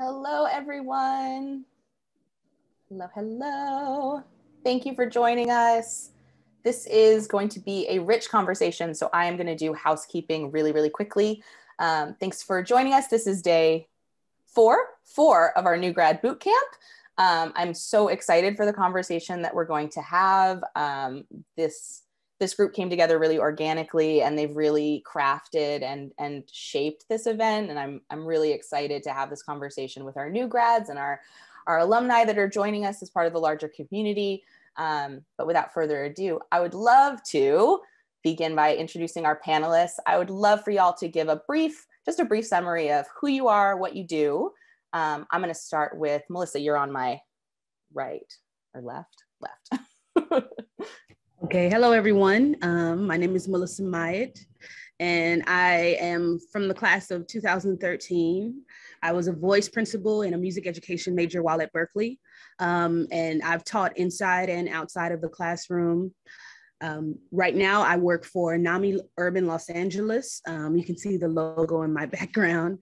Hello, everyone. Hello, hello. Thank you for joining us. This is going to be a rich conversation, so I am going to do housekeeping really, really quickly. Thanks for joining us. This is day four of our new grad boot camp. I'm so excited for the conversation that we're going to have. This group came together really organically, and they've really crafted and shaped this event. And I'm really excited to have this conversation with our new grads and our alumni that are joining us as part of the larger community. But without further ado, I would love to begin by introducing our panelists. I would love for y'all to give just a brief summary of who you are, what you do. I'm going to start with Melissa. You're on my right or left? Left. Okay, hello everyone. My name is Melissa Myatt, and I am from the class of 2013. I was a voice principal and a music education major while at Berklee, and I've taught inside and outside of the classroom. Right now, I work for NAMI Urban Los Angeles. You can see the logo in my background,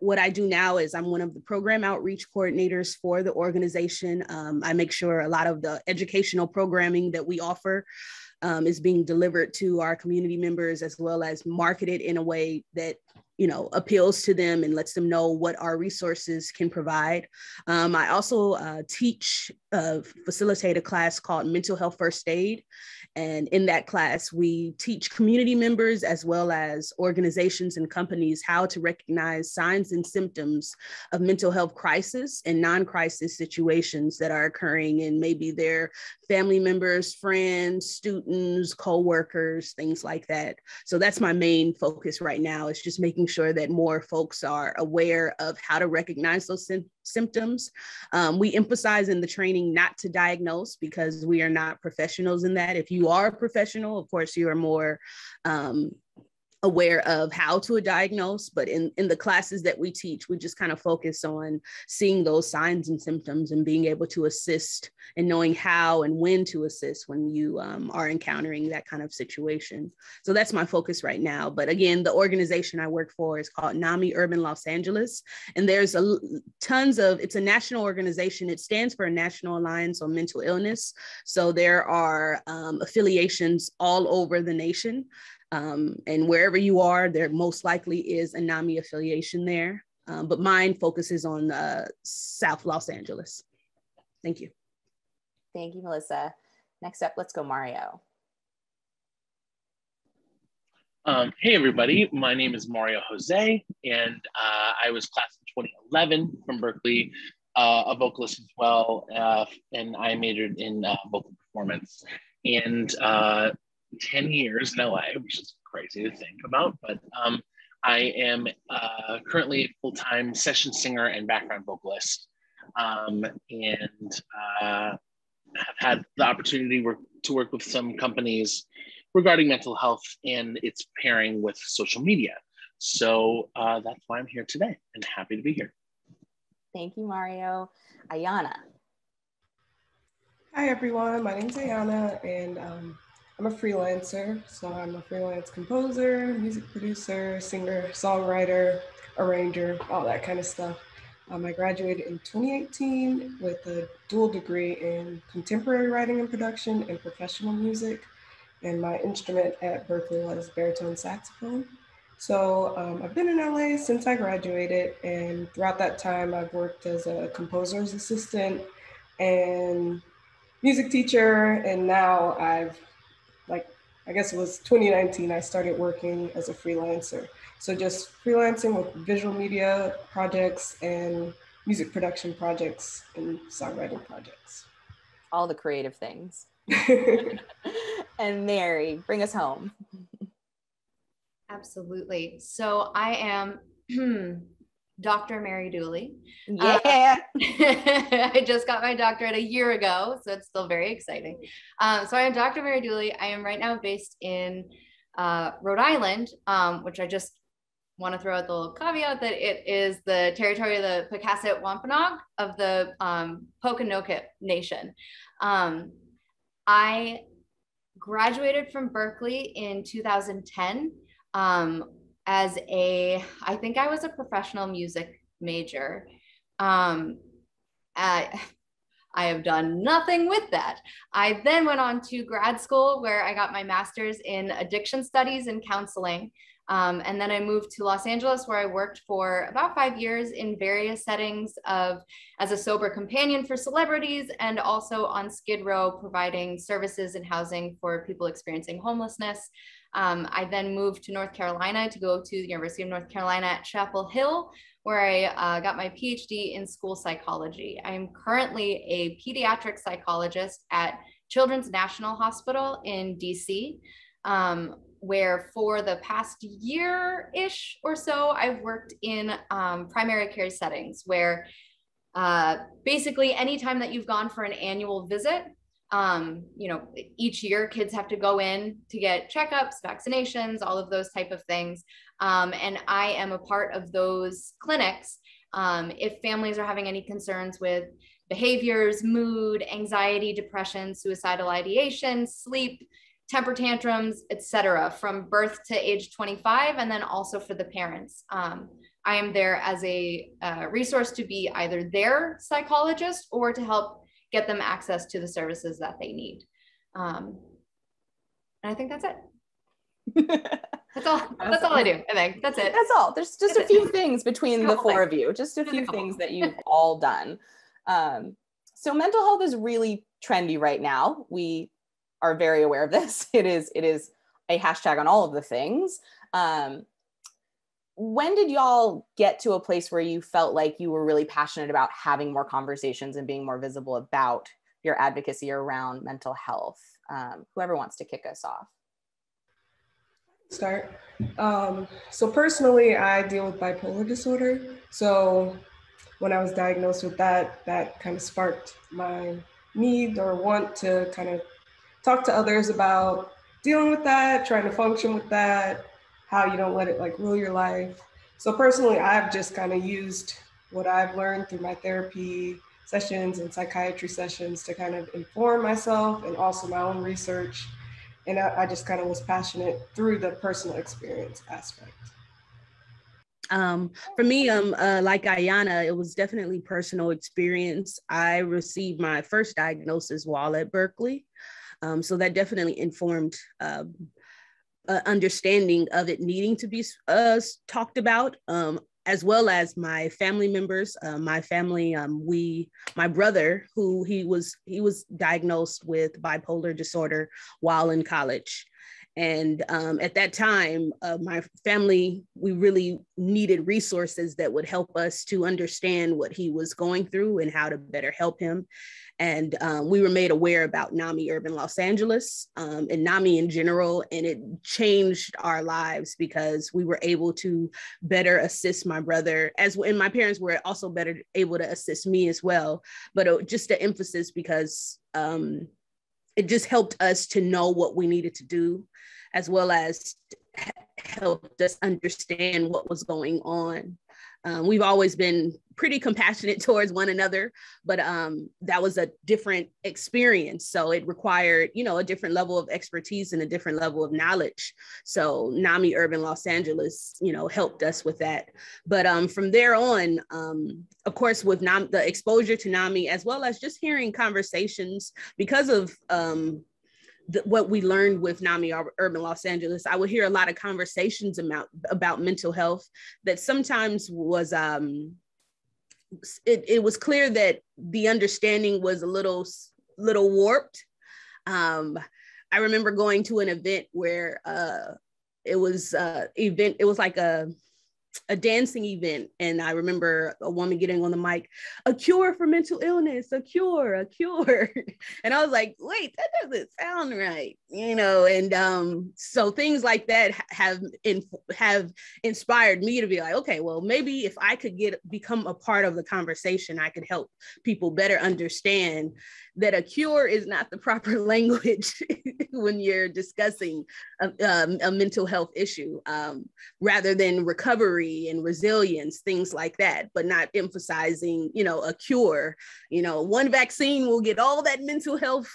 What I do now is I'm one of the program outreach coordinators for the organization. I make sure a lot of the educational programming that we offer is being delivered to our community members, as well as marketed in a way that appeals to them and lets them know what our resources can provide. I also facilitate a class called Mental Health First Aid. And in that class, we teach community members as well as organizations and companies how to recognize signs and symptoms of mental health crisis and non-crisis situations that are occurring in maybe their family members, friends, students, co-workers, things like that. So that's my main focus right now, is just making sure that more folks are aware of how to recognize those symptoms. We emphasize in the training not to diagnose, because we are not professionals in that. If you are a professional, of course, you are more aware of how to diagnose, but in the classes that we teach, we just kind of focus on seeing those signs and symptoms and being able to assist and knowing how and when to assist when you are encountering that kind of situation. So that's my focus right now. But again, the organization I work for is called NAMI Urban Los Angeles, and there's it's a national organization. It stands for National Alliance on Mental Illness. So there are affiliations all over the nation. And wherever you are, there most likely is a NAMI affiliation there. But mine focuses on South Los Angeles. Thank you. Thank you, Melissa. Next up, let's go Mario. Hey, everybody. My name is Mario Jose, and I was class of 2011 from Berklee, a vocalist as well, and I majored in vocal performance. And 10 years in LA, which is crazy to think about, but I am currently a full-time session singer and background vocalist, and have had the opportunity to work with some companies regarding mental health and its pairing with social media. So that's why I'm here today, and happy to be here. Thank you, Mario. Ayanna. Hi, everyone. My name is Ayanna, and I'm a freelancer. So I'm a freelance composer, music producer, singer, songwriter, arranger, all that kind of stuff. I graduated in 2018 with a dual degree in contemporary writing and production and professional music. And my instrument at Berklee was baritone saxophone. So I've been in LA since I graduated. And throughout that time, I've worked as a composer's assistant and music teacher. And now I guess it was 2019, I started working as a freelancer. So just freelancing with visual media projects and music production projects and songwriting projects. All the creative things. And Mary, bring us home. Absolutely. So I am Dr. Mary Dooley. Yeah. I just got my doctorate a year ago, so it's still very exciting. So I am Dr. Mary Dooley. I am right now based in Rhode Island, which I just want to throw out the little caveat that it is the territory of the Pocasset Wampanoag of the Pokanoket Nation. I graduated from Berklee in 2010. I think I was a professional music major. I have done nothing with that. I then went on to grad school where I got my master's in addiction studies and counseling. And then I moved to Los Angeles where I worked for about 5 years in various settings as a sober companion for celebrities and also on Skid Row providing services and housing for people experiencing homelessness. I then moved to North Carolina to go to the University of North Carolina at Chapel Hill, where I got my PhD in school psychology. I am currently a pediatric psychologist at Children's National Hospital in DC, where for the past year-ish or so, I've worked in primary care settings where basically anytime that you've gone for an annual visit, each year kids have to go in to get checkups, vaccinations, all of those type of things. And I am a part of those clinics. If families are having any concerns with behaviors, mood, anxiety, depression, suicidal ideation, sleep, temper tantrums, etc., from birth to age 25, and then also for the parents. I am there as a resource to be either their psychologist or to help get them access to the services that they need. And I think that's it. That's all I do. I think that's it. That's all. There's just a few things between the four of you, just a few things that you've all done. So mental health is really trendy right now. We are very aware of this. It is a hashtag on all of the things. When did y'all get to a place where you felt like you were really passionate about having more conversations and being more visible about your advocacy around mental health? Whoever wants to kick us off. Start. So personally, I deal with bipolar disorder. So when I was diagnosed with that kind of sparked my need or want to kind of talk to others about dealing with that, trying to function with that, how you don't let it like rule your life. So personally, I've just kind of used what I've learned through my therapy sessions and psychiatry sessions to kind of inform myself and also my own research. And I just kind of was passionate through the personal experience aspect. For me, like Ayanna, it was definitely personal experience. I received my first diagnosis while at Berklee. So that definitely informed understanding of it needing to be talked about, as well as my family members. My family, my brother, who he was diagnosed with bipolar disorder while in college. And at that time, my family, we really needed resources that would help us to understand what he was going through and how to better help him. And we were made aware about NAMI Urban Los Angeles and NAMI in general, and it changed our lives because we were able to better assist my brother, and my parents were also better able to assist me as well. But just the emphasis because it just helped us to know what we needed to do, as well as helped us understand what was going on. We've always been pretty compassionate towards one another, but that was a different experience. So it required, a different level of expertise and a different level of knowledge. So NAMI Urban Los Angeles, helped us with that. But from there on, of course, with the exposure to NAMI, as well as just hearing conversations because of what we learned with NAMI Urban Los Angeles, I would hear a lot of conversations about mental health that sometimes was, it was clear that the understanding was a little warped. I remember going to an event where it was like a dancing event. And I remember a woman getting on the mic, a cure for mental illness, a cure. And I was like, wait, that doesn't sound right, and so things like that have inspired me to be like, okay, well, maybe if I could become a part of the conversation, I could help people better understand that a cure is not the proper language when you're discussing a mental health issue, rather than recovery and resilience, things like that, but not emphasizing, a cure. One vaccine will get all that mental health,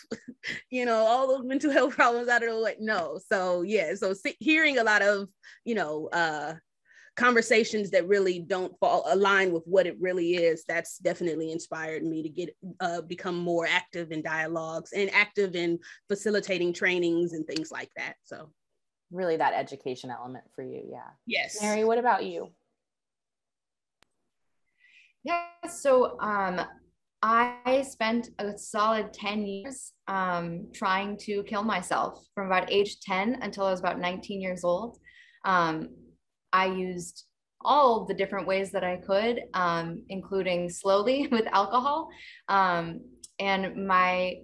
all those mental health problems out of the way. No. So yeah, so hearing a lot of, conversations that really don't align with what it really is, that's definitely inspired me to get become more active in dialogues and active in facilitating trainings and things like that. So really that education element for you. Yeah. Yes. Mary, what about you? Yeah, so I spent a solid 10 years trying to kill myself from about age 10 until I was about 19 years old. I used all the different ways that I could, including slowly with alcohol. And my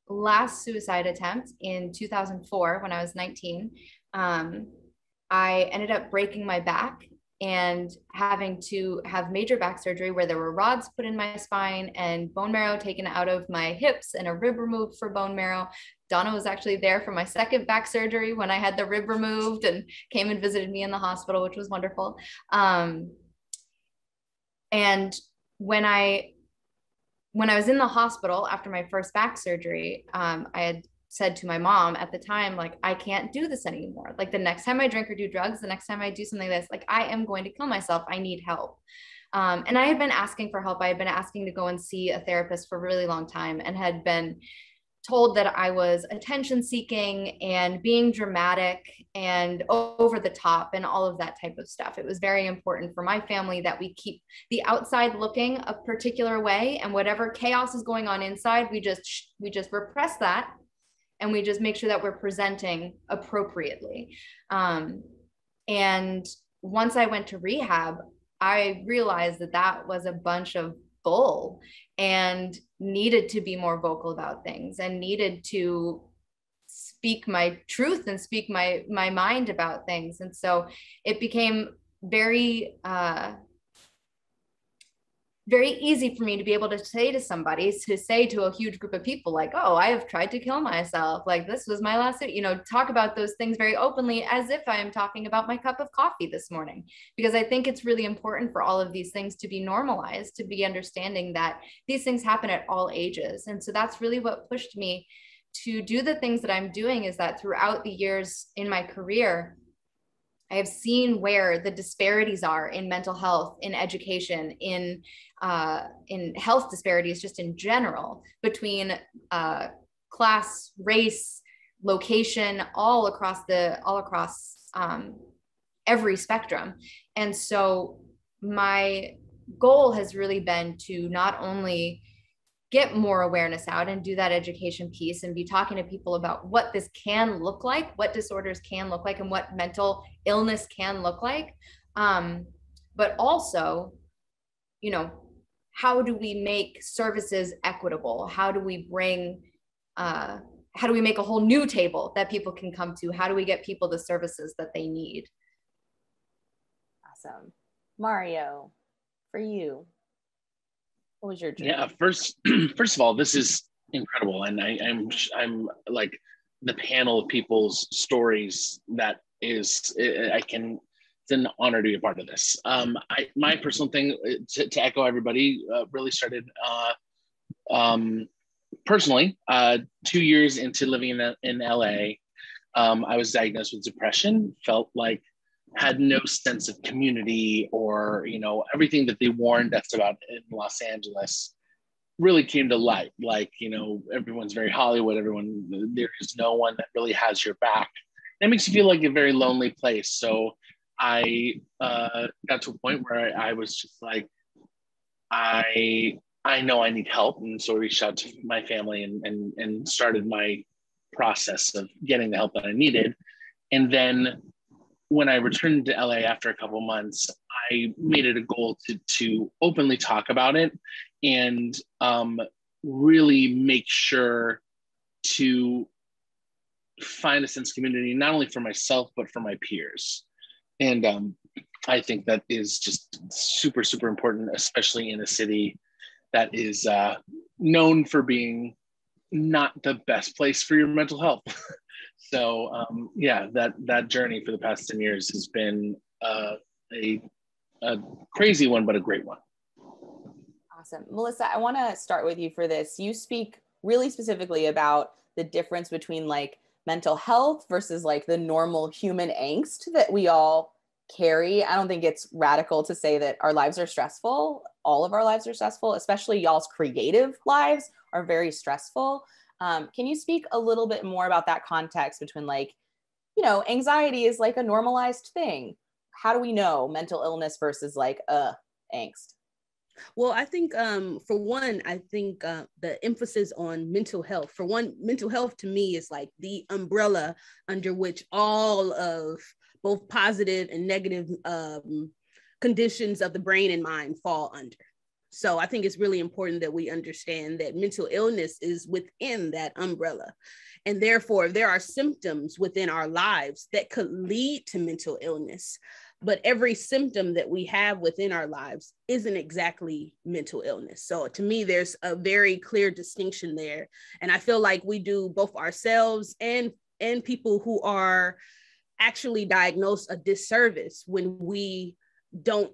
last suicide attempt in 2004, when I was 19, I ended up breaking my back and having to have major back surgery where there were rods put in my spine and bone marrow taken out of my hips and a rib removed for bone marrow. Donna was actually there for my second back surgery when I had the rib removed and came and visited me in the hospital, which was wonderful. And when I was in the hospital after my first back surgery, I had said to my mom at the time, like, I can't do this anymore. Like, the next time I drink or do drugs, the next time I do something like this, like, I am going to kill myself. I need help. And I had been asking for help. I had been asking to go and see a therapist for a really long time and had been told that I was attention seeking and being dramatic and over the top and all of that type of stuff. It was very important for my family that we keep the outside looking a particular way, and whatever chaos is going on inside, we just repress that. And we just make sure that we're presenting appropriately. And once I went to rehab, I realized that that was a bunch of bull and needed to be more vocal about things and needed to speak my truth and speak my mind about things. And so it became very easy for me to be able to say to somebody, to say to a huge group of people, like, oh, I have tried to kill myself. Like, this was my last, talk about those things very openly as if I'm talking about my cup of coffee this morning, because I think it's really important for all of these things to be normalized, to be understanding that these things happen at all ages. And so that's really what pushed me to do the things that I'm doing, is that throughout the years in my career, I have seen where the disparities are in mental health, in education, in health disparities, just in general, between class, race, location, all across every spectrum. And so my goal has really been to not only get more awareness out and do that education piece and be talking to people about what this can look like, what disorders can look like, and what mental illness can look like. But also, how do we make services equitable? How do we make a whole new table that people can come to? How do we get people the services that they need? Awesome. Mario, for you, what was your journey? Yeah, first of all, this is incredible, and I'm like, the panel of people's stories that is, it's an honor to be a part of this. My personal thing, to echo everybody, really started personally 2 years into living in LA. I was diagnosed with depression, felt like had no sense of community, or everything that they warned us about in Los Angeles really came to light. Like, everyone's very Hollywood, there is no one that really has your back. That makes you feel like a very lonely place. So I got to a point where I was just like, I know I need help. And so I reached out to my family and started my process of getting the help that I needed. And then when I returned to LA after a couple months, I made it a goal to openly talk about it and really make sure to find a sense of community, not only for myself, but for my peers. And I think that is just super, super important, especially in a city that is known for being not the best place for your mental health. So yeah, that journey for the past 10 years has been a crazy one, but a great one. Awesome. Melissa, I want to start with you for this. You speak really specifically about the difference between like mental health versus like the normal human angst that we all Carrie, I don't think it's radical to say that our lives are stressful. All of our lives are stressful, especially y'all's creative lives are very stressful. Can you speak a little bit more about that context between like, you know, anxiety is like a normalized thing. How do we know mental illness versus like angst? Well, I think for one, I think the emphasis on mental health. For one, mental health to me is like the umbrella under which all of both positive and negative conditions of the brain and mind fall under. So I think it's really important that we understand that mental illness is within that umbrella. And therefore, there are symptoms within our lives that could lead to mental illness. But every symptom that we have within our lives isn't exactly mental illness. So to me, there's a very clear distinction there. And I feel like we do both ourselves and people who are actually diagnosed a disservice when we don't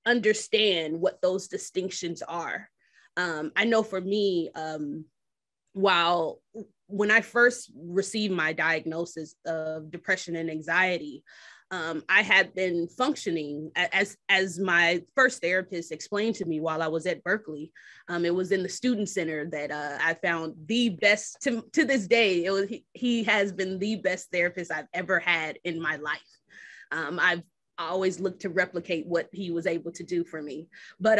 understand what those distinctions are. I know for me, when I first received my diagnosis of depression and anxiety, I had been functioning as my first therapist explained to me while I was at Berklee. It was in the student center that I found the best to this day. He has been the best therapist I've ever had in my life. I've always looked to replicate what he was able to do for me. But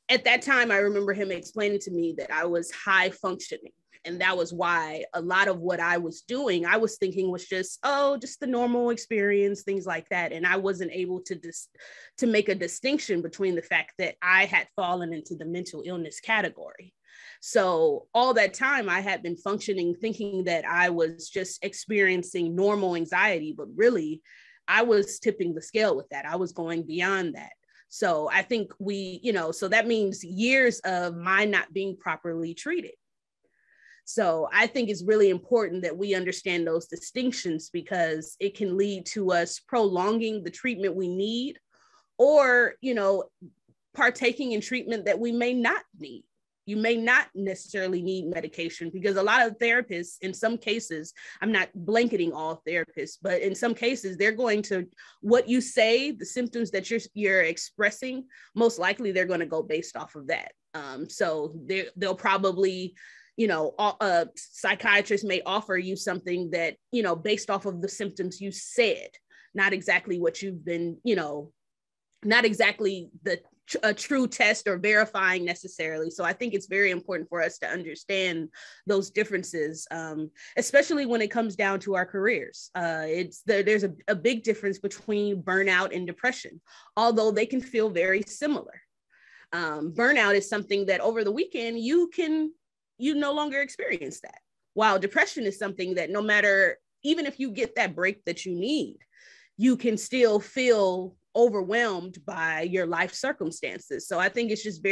at that time, I remember him explaining to me that I was high functioning. And that was why a lot of what I was doing, I was thinking was just the normal experience, things like that. And I wasn't able to make a distinction between the fact that I had fallen into the mental illness category. So all that time I had been functioning, thinking that I was just experiencing normal anxiety, but really I was tipping the scale with that. I was going beyond that. So I think so that means years of my not being properly treated. So I think it's really important that we understand those distinctions because it can lead to us prolonging the treatment we need or, partaking in treatment that we may not need. You may not necessarily need medication because a lot of therapists, in some cases, I'm not blanketing all therapists, but in some cases, they're going to, what you say, the symptoms that you're expressing, most likely they're going to go based off of that. So they'll probably, psychiatrists may offer you something that, based off of the symptoms you said, not exactly what you've been, not exactly a true test or verifying necessarily. So I think it's very important for us to understand those differences, especially when it comes down to our careers. There's a big difference between burnout and depression, although they can feel very similar. Burnout is something that over the weekend, you no longer experience that. While depression is something that no matter, even if you get that break that you need, you can still feel overwhelmed by your life circumstances. So I think it's just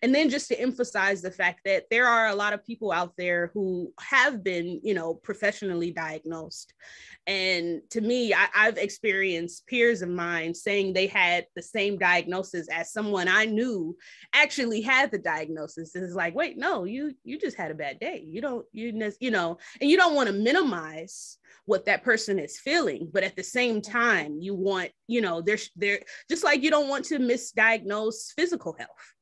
and then just to emphasize the fact that there are a lot of people out there who have been, professionally diagnosed. And to me, I've experienced peers of mine saying they had the same diagnosis as someone I knew actually had the diagnosis. It's like, wait, no, you just had a bad day. And you don't want to minimize what that person is feeling, but at the same time, you want, they're just like you don't want to misdiagnose physical health.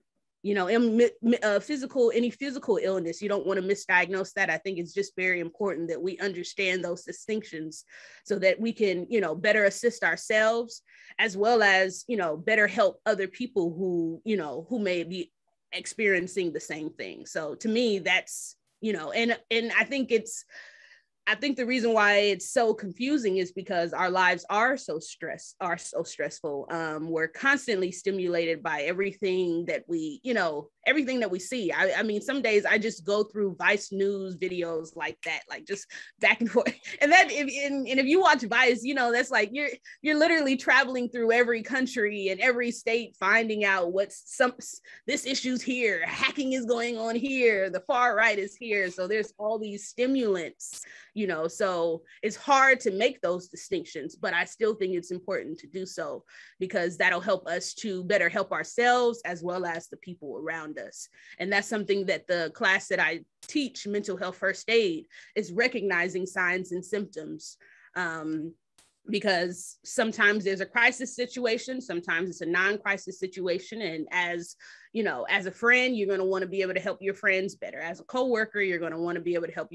Any physical illness, you don't want to misdiagnose that. I think it's just very important that we understand those distinctions so that we can, better assist ourselves as well as, better help other people who may be experiencing the same thing. So to me, that's, and I think the reason why it's so confusing is because our lives are so stressful. We're constantly stimulated by everything that we see. I mean, some days I just go through Vice News videos like that, like just back and forth. And that, if you watch Vice, that's like you're literally traveling through every country and every state, finding out this issue's here, hacking is going on here, the far right is here. So there's all these stimulants. So it's hard to make those distinctions, but I still think it's important to do so because that'll help us to better help ourselves as well as the people around us. And that's something that the class that I teach, Mental Health First Aid, is recognizing signs and symptoms because sometimes there's a crisis situation, sometimes it's a non-crisis situation. And as you know, as a friend, you're going to want to be able to help your friends better. As a coworker, you're going to want to be able to help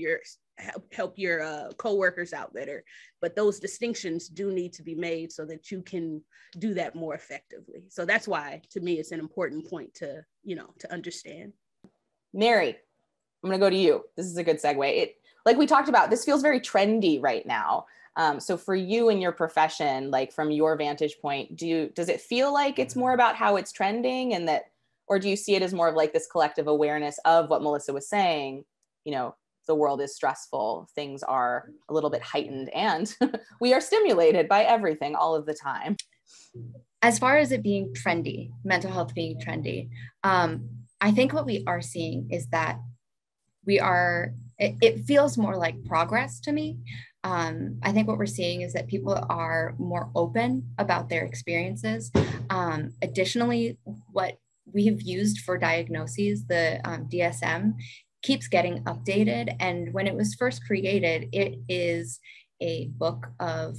your coworkers out better. But those distinctions do need to be made so that you can do that more effectively. So that's why, to me, it's an important point to, you know, to understand. Mary, I'm going to go to you. This is a good segue. Like we talked about, this feels very trendy right now. So for you and your profession, like from your vantage point, does it feel like it's more about how it's trending and that, or do you see it as more of like this collective awareness of what Melissa was saying? You know, the world is stressful, things are a little bit heightened, and we are stimulated by everything all of the time. As far as it being trendy, mental health being trendy, I think what we are seeing is that it feels more like progress to me. I think what we're seeing is that people are more open about their experiences. Additionally, what we've used for diagnoses, the DSM, keeps getting updated. And when it was first created, it is a book of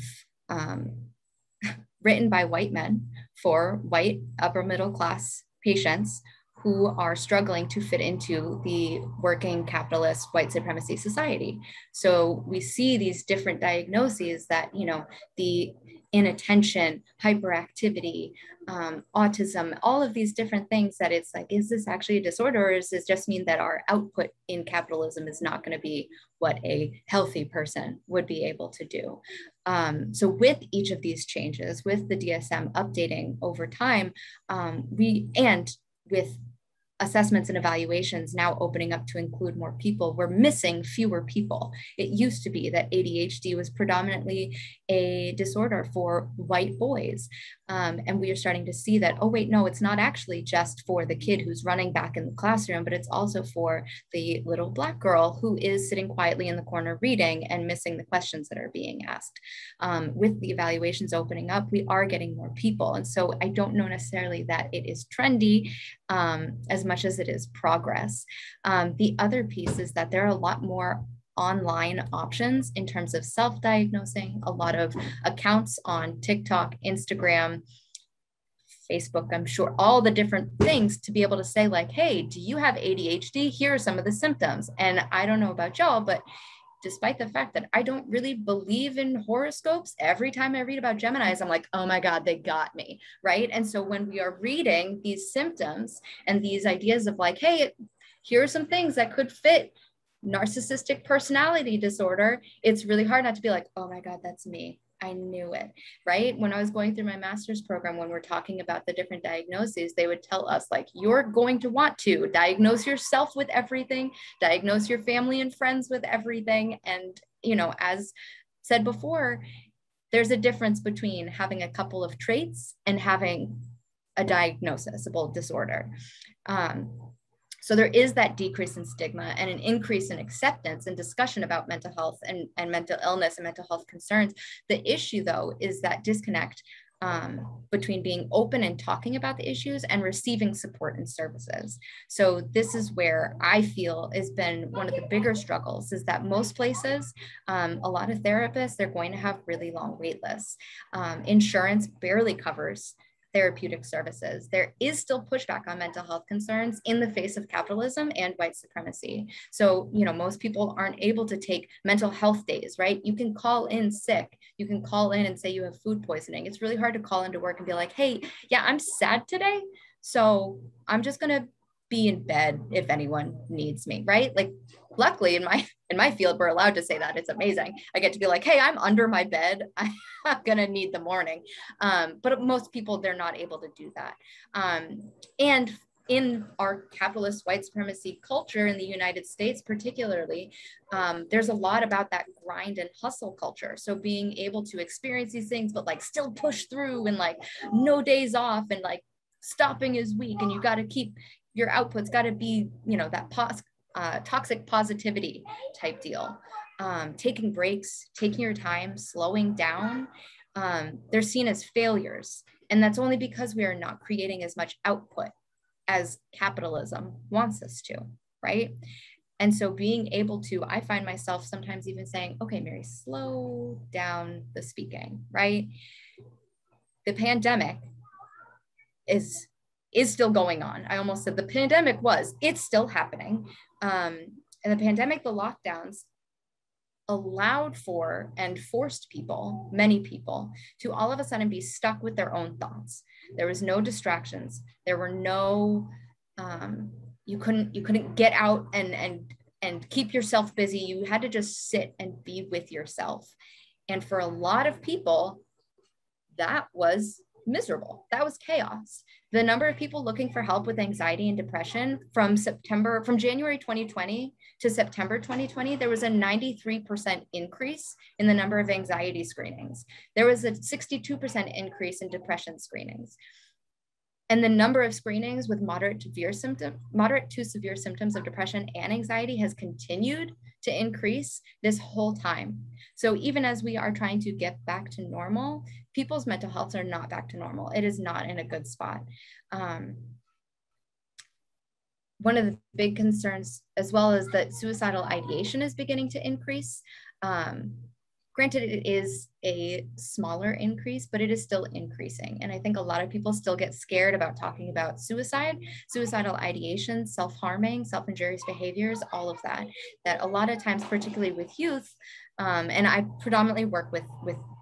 written by white men for white upper middle class patients who are struggling to fit into the working capitalist white supremacy society. So we see these different diagnoses that, you know, the inattention, hyperactivity, autism, all of these different things that it's like, is this actually a disorder, or does this just mean that our output in capitalism is not going to be what a healthy person would be able to do? So with each of these changes, with the DSM updating over time, with assessments and evaluations now opening up to include more people, we're missing fewer people. It used to be that ADHD was predominantly a disorder for white boys. And we are starting to see that, oh, wait, no, it's not actually just for the kid who's running back in the classroom, but it's also for the little Black girl who is sitting quietly in the corner reading and missing the questions that are being asked. With the evaluations opening up, we are getting more people. And so I don't know necessarily that it is trendy as much as it is progress. The other piece is that there are a lot more online options in terms of self-diagnosing, a lot of accounts on TikTok, Instagram, Facebook, I'm sure, all the different things to be able to say like, hey, do you have ADHD? Here are some of the symptoms. And I don't know about y'all, but despite the fact that I don't really believe in horoscopes, every time I read about Geminis, I'm like, oh my God, they got me, right? And so when we are reading these symptoms and these ideas of like, hey, here are some things that could fit narcissistic personality disorder, it's really hard not to be like, oh my God, that's me. I knew it, right? When I was going through my master's program, when we're talking about the different diagnoses, they would tell us like, you're going to want to diagnose yourself with everything, diagnose your family and friends with everything. And, you know, as said before, there's a difference between having a couple of traits and having a diagnosable disorder. So there is that decrease in stigma and an increase in acceptance and discussion about mental health and mental illness and mental health concerns. The issue, though, is that disconnect between being open and talking about the issues and receiving support and services. So this is where I feel has been one of the bigger struggles, is that most places, a lot of therapists, they're going to have really long wait lists. Insurance barely covers therapeutic services. There is still pushback on mental health concerns in the face of capitalism and white supremacy. So, you know, most people aren't able to take mental health days, right? You can call in sick. You can call in and say you have food poisoning. It's really hard to call into work and be like, hey, yeah, I'm sad today, so I'm just going to be in bed if anyone needs me, right? Like, luckily in my field, we're allowed to say that. It's amazing. I get to be like, hey, I'm under my bed. I'm gonna need the morning. But most people, they're not able to do that. And in our capitalist white supremacy culture in the United States, particularly, there's a lot about that grind and hustle culture. So being able to experience these things, but like still push through and like no days off and like stopping is weak, and you got to keep your output's got to be, you know, that toxic positivity type deal. Taking breaks, taking your time, slowing down, they're seen as failures. And that's only because we are not creating as much output as capitalism wants us to, right? And so being able to, I find myself sometimes even saying, okay, Mary, slow down the speaking, right? The pandemic is still going on. I almost said the pandemic it's still happening. And the pandemic, the lockdowns allowed for and forced people, many people, to all of a sudden be stuck with their own thoughts. There was no distractions. There were no, you couldn't get out and keep yourself busy. You had to just sit and be with yourself. And for a lot of people, that was miserable. That was chaos. The number of people looking for help with anxiety and depression from January 2020 to September 2020, there was a 93% increase in the number of anxiety screenings. There was a 62% increase in depression screenings. And the number of screenings with moderate to severe symptoms of depression and anxiety has continued to increase this whole time. So even as we are trying to get back to normal, people's mental health are not back to normal. It is not in a good spot. One of the big concerns, as well as that suicidal ideation is beginning to increase. Granted, it is a smaller increase, but it is still increasing. And I think a lot of people still get scared about talking about suicide, suicidal ideation, self-harming, self-injurious behaviors, all of that a a lot of times, particularly with youth, and I predominantly work with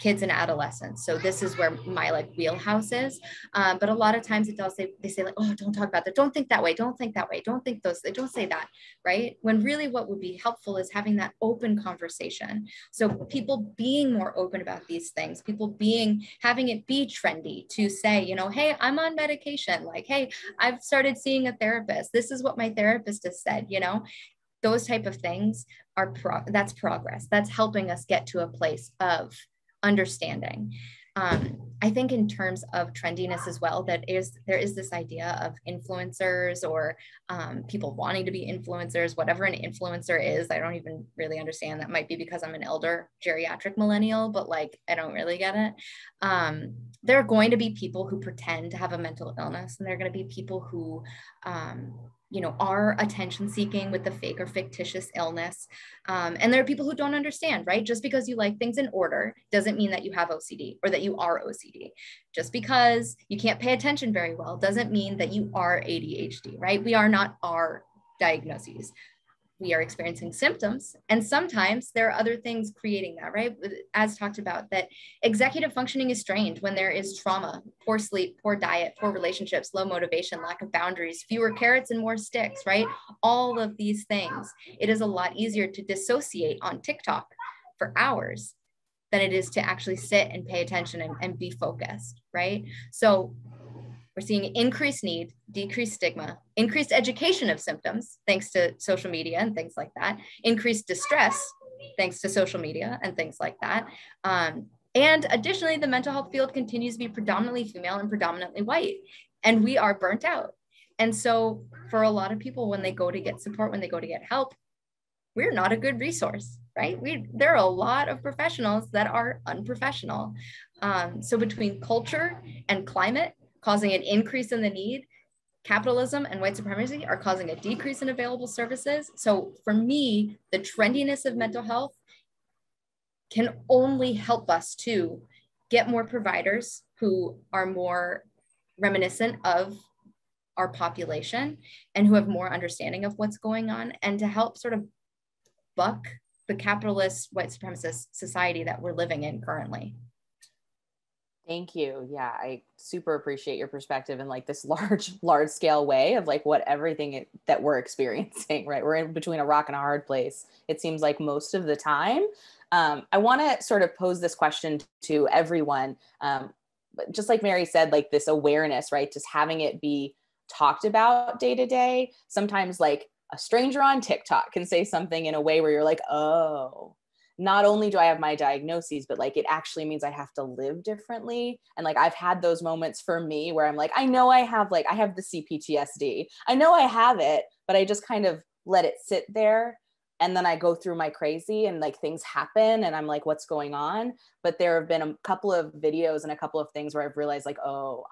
kids and adolescents. So this is where my wheelhouse is. But a lot of times they say oh, don't talk about that. Don't think that way. Don't think that way. Don't think those, don't say that, right? When really what would be helpful is having that open conversation. So people being more open about these things, people having it be trendy to say, hey, I'm on medication. Hey, I've started seeing a therapist. This is what my therapist has said, those type of things that's progress. That's helping us get to a place of understanding. I think in terms of trendiness as well, there is this idea of influencers or people wanting to be influencers, whatever an influencer is. I don't even really understand. That might be because I'm an elder geriatric millennial, but I don't really get it. There are going to be people who pretend to have a mental illness, and there are going to be people who are attention seeking with the fake or fictitious illness. And there are people who don't understand, right? Just because you like things in order doesn't mean that you have OCD or that you are OCD. Just because you can't pay attention very well doesn't mean that you are ADHD, right? We are not our diagnoses. We are experiencing symptoms, and sometimes there are other things creating that, right? As talked about, that executive functioning is strained when there is trauma, poor sleep, poor diet, poor relationships, low motivation, lack of boundaries, fewer carrots and more sticks, right? All of these things. It is a lot easier to dissociate on TikTok for hours than it is to actually sit and pay attention and be focused, right? So we're seeing increased need, decreased stigma, increased education of symptoms, thanks to social media and things like that, increased distress, thanks to social media and things like that. And additionally, the mental health field continues to be predominantly female and predominantly white, and we are burnt out. And so for a lot of people, when they go to get support, when they go to get help, we're not a good resource, right? There are a lot of professionals that are unprofessional. So between culture and climate, causing an increase in the need, capitalism and white supremacy are causing a decrease in available services. So for me, the trendiness of mental health can only help us to get more providers who are more reminiscent of our population and who have more understanding of what's going on, and to help sort of buck the capitalist white supremacist society that we're living in currently. Thank you. Yeah, I super appreciate your perspective in this large scale way of what everything that we're experiencing, right? We're in between a rock and a hard place, it seems like most of the time. I want to sort of pose this question to everyone. But just like Mary said, this awareness, right? Just having it be talked about day to day. Sometimes a stranger on TikTok can say something in a way where you're oh, not only do I have my diagnoses, but it actually means I have to live differently. And I've had those moments for me where I'm I know I have I have the CPTSD. I know I have it, but I just kind of let it sit there. And then I go through my crazy and things happen and I'm what's going on? But there have been a couple of videos and a couple of things where I've realized oh,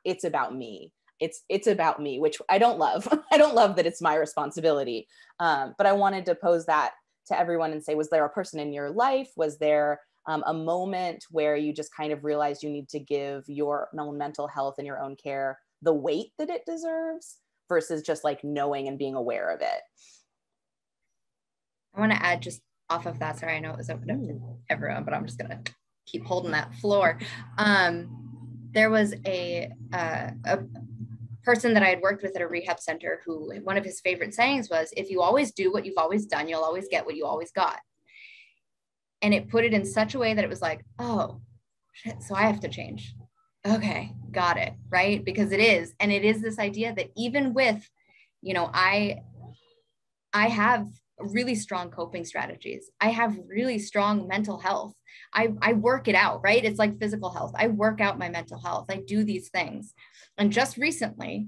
it's about me. it's about me, which I don't love. I don't love that it's my responsibility. But I wanted to pose that to everyone and say, was there a person in your life? Was there a moment where you just kind of realized you need to give your own mental health and your own care the weight that it deserves versus just like knowing and being aware of it? I want to add just off of that. Sorry, I know it was open up to everyone, but I'm just going to keep holding that floor. There was a person that I had worked with at a rehab center who, one of his favorite sayings was, if you always do what you've always done, you'll always get what you always got. And it put it in such a way that it was like, oh, shit, so I have to change. Okay, got it, right? Because it is. And it is this idea that even with, you know, I have really strong coping strategies. I have really strong mental health. I work it out, right? It's like physical health. I work out my mental health. I do these things. And just recently,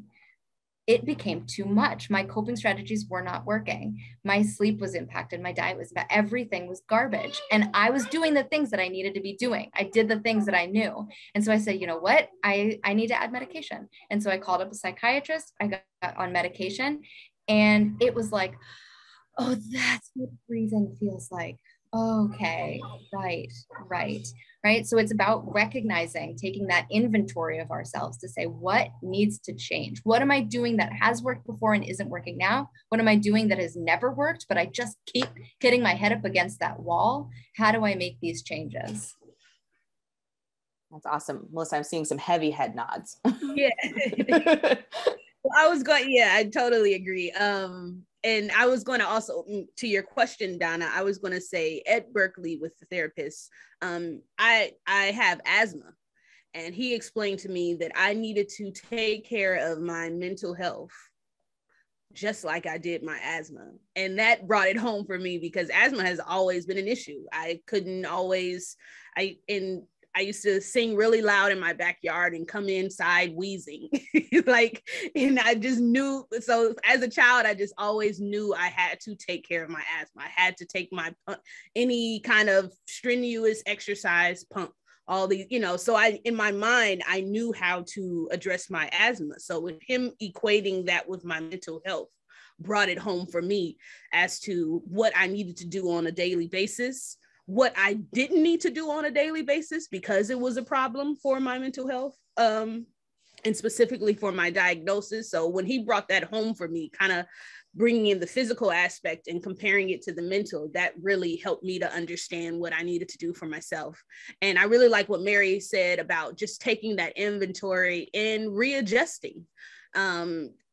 it became too much. My coping strategies were not working. My sleep was impacted. My diet was bad. Everything was garbage. And I was doing the things that I needed to be doing. I did the things that I knew. And so I said, you know what? I need to add medication. And so I called up a psychiatrist. I got on medication. And it was like, oh, that's what breathing feels like. Okay, right. So it's about recognizing, taking that inventory of ourselves to say, what needs to change? What am I doing that has worked before and isn't working now? What am I doing that has never worked, but I just keep hitting my head up against that wall? How do I make these changes? That's awesome. Melissa, I'm seeing some heavy head nods. Yeah. I totally agree. And I was going to also, to your question, Donna, I was going to say at Berklee with the therapist, I have asthma, and he explained to me that I needed to take care of my mental health just like I did my asthma. And that brought it home for me because asthma has always been an issue. I used to sing really loud in my backyard and come inside wheezing. And I just knew. So as a child, I just always knew I had to take care of my asthma. I had to take any kind of strenuous exercise, pump, all these, so in my mind, I knew how to address my asthma. So with him equating that with my mental health brought it home for me as to what I needed to do on a daily basis, what I didn't need to do on a daily basis because it was a problem for my mental health, and specifically for my diagnosis. So when he brought that home for me, kind of bringing in the physical aspect and comparing it to the mental, that really helped me to understand what I needed to do for myself. And I really like what Mary said about just taking that inventory and readjusting.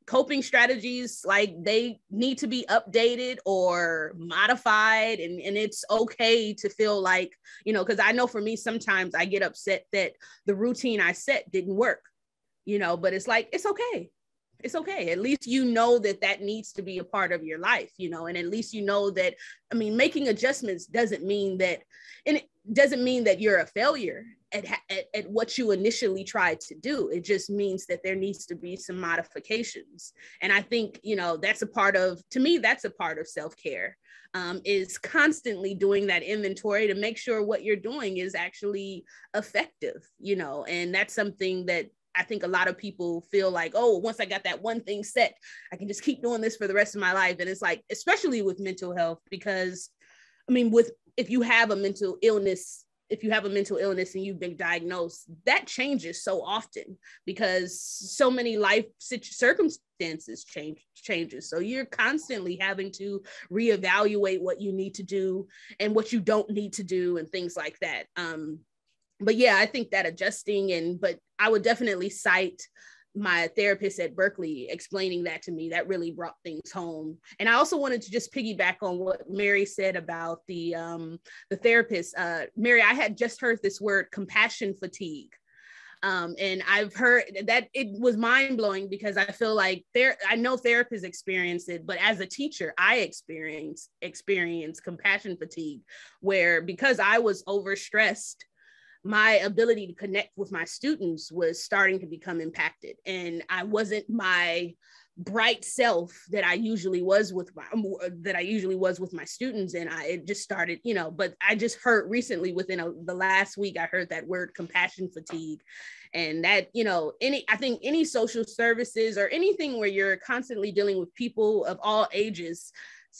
Coping strategies, like, they need to be updated or modified, and it's okay to feel like, because I know for me, sometimes I get upset that the routine I set didn't work, but it's like, it's okay. It's okay. At least that needs to be a part of your life, and at least that, making adjustments doesn't mean that you're a failure at what you initially tried to do. It just means that there needs to be some modifications. And I think, that's a part of self-care, is constantly doing that inventory to make sure what you're doing is actually effective, and that's something that I think a lot of people feel like, oh, once I got that one thing set, I can just keep doing this for the rest of my life. And it's like, especially with mental health, because if you have a mental illness and you've been diagnosed, that changes so often because so many life circumstances changes. So you're constantly having to reevaluate what you need to do and what you don't need to do and things like that. But yeah, I think that adjusting but I would definitely cite my therapist at Berklee explaining that to me. That really brought things home. And I also wanted to just piggyback on what Mary said about the therapist. Mary, I had just heard this word, compassion fatigue. And I've heard that it was mind blowing because I feel like I know therapists experience it, but as a teacher, I experience compassion fatigue, where because I was overstressed, my ability to connect with my students was starting to become impacted. And I wasn't my bright self that I usually was with my students. And it just started, but I just heard recently within the last week, I heard that word compassion fatigue. And that, I think any social services or anything where you're constantly dealing with people of all ages,